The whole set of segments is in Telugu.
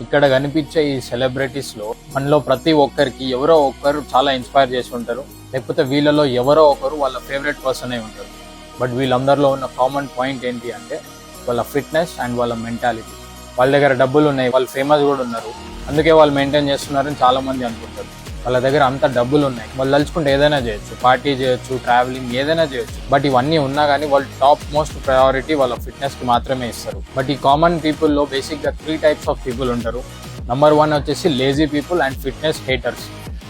ఇక్కడ కనిపించే ఈ సెలబ్రిటీస్ లో మనలో ప్రతి ఒక్కరికి ఎవరో ఒక్కరు చాలా ఇన్స్పైర్ చేసి ఉంటారు, లేకపోతే వీళ్ళలో ఎవరో ఒకరు వాళ్ళ ఫేవరెట్ పర్సన్ అయి ఉంటారు. బట్ వీళ్ళందరిలో ఉన్న కామన్ పాయింట్ ఏంటి అంటే వాళ్ళ ఫిట్నెస్ అండ్ వాళ్ళ మెంటాలిటీ. వాళ్ళ దగ్గర డబ్బులు ఉన్నాయి, వాళ్ళు ఫేమస్ కూడా ఉన్నారు, అందుకే వాళ్ళు మెయింటైన్ చేస్తున్నారని చాలా మంది అనుకుంటారు. వాళ్ళ దగ్గర అంత డబ్బులు ఉన్నాయి, వాళ్ళు తలుచుకుంటే ఏదైనా చేయొచ్చు, పార్టీ చేయొచ్చు, ట్రావెలింగ్ ఏదైనా చేయొచ్చు. బట్ ఇవన్నీ ఉన్నా కానీ వాళ్ళు టాప్ మోస్ట్ ప్రయారిటీ వాళ్ళ ఫిట్నెస్ కి మాత్రమే ఇస్తారు. బట్ ఈ కామన్ పీపుల్ లో బేసిక్ గా 3 టైప్స్ ఆఫ్ పీపుల్ ఉంటారు. నంబర్ 1 వచ్చేసి lazy people and fitness haters.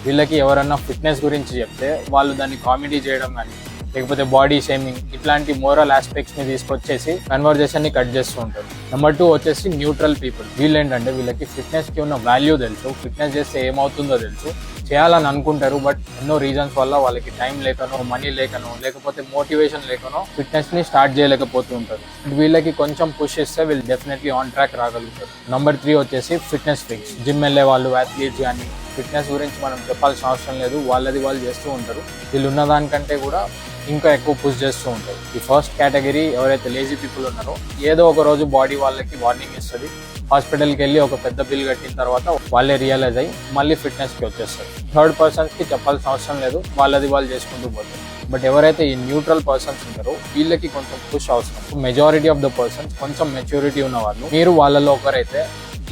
వీళ్ళకి ఎవరన్నా ఫిట్నెస్ గురించి చెప్తే వాళ్ళు దాన్ని కామెడీ చేయడం కానీ లేకపోతే బాడీ షేమింగ్ ఇట్లాంటి మోరల్ ఆస్పెక్ట్స్ ని తీసుకొచ్చేసి కన్వర్జేషన్ ని కట్ చేస్తూ ఉంటారు. నెంబర్ 2 వచ్చేసి న్యూట్రల్ పీపుల్. వీళ్ళు ఏంటంటే వీళ్ళకి ఫిట్నెస్ కి ఉన్న వాల్యూ తెలుసు, ఫిట్నెస్ చేస్తే ఏమవుతుందో తెలుసు, చేయాలని అనుకుంటారు. బట్ ఎన్నో రీజన్స్ వల్ల వాళ్ళకి టైం లేకనో, మనీ లేకనో, లేకపోతే మోటివేషన్ లేకనో ఫిట్నెస్ ని స్టార్ట్ చేయలేకపోతూ ఉంటారు. వీళ్ళకి కొంచెం పుష్ ఇస్తే వీళ్ళు డెఫినెట్లీ ఆన్ ట్రాక్ రాగలుగుతారు. నంబర్ 3 వచ్చేసి ఫిట్నెస్ ఫ్రీక్స్. జిమ్ వెళ్ళే వాళ్ళు, అథ్లీట్స్ కానీ ఫిట్నెస్ గురించి మనం చెప్పాల్సిన అవసరం లేదు, వాళ్ళది వాళ్ళు చేస్తూ ఉంటారు. వీళ్ళు ఉన్న దానికంటే కూడా ఇంకా ఎక్కువ పుష్ చేస్తూ ఉంటారు. ఈ ఫస్ట్ కేటగిరీ ఎవరైతే లేజీ పీపుల్ ఉన్నారో ఏదో ఒక రోజు బాడీ వాళ్ళకి వార్నింగ్ ఇస్తుంది. హాస్పిటల్కి వెళ్ళి ఒక పెద్ద బిల్ కట్టిన తర్వాత వాళ్ళే రియలైజ్ అయ్యి మళ్ళీ ఫిట్నెస్కి వచ్చేస్తారు. థర్డ్ పర్సన్స్కి చెప్పాల్సిన అవసరం లేదు, వాళ్ళది వాళ్ళు చేసుకుంటూ పోతారు. బట్ ఎవరైతే ఈ న్యూట్రల్ పర్సన్స్ ఉంటారో వీళ్ళకి కొంచెం పుష్ అవసరం. మెజారిటీ ఆఫ్ ద పర్సన్స్ కొంచెం మెచ్యూరిటీ ఉన్న వాళ్ళు. మీరు వాళ్ళలో ఒకరైతే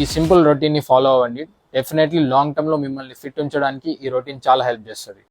ఈ సింపుల్ రొటీన్ని ఫాలో అవ్వండి. డెఫినెట్లీ లాంగ్ టర్మ్ లో మిమ్మల్ని ఫిట్ ఉంచడానికి ఈ రొటీన్ చాలా హెల్ప్ చేస్తుంది.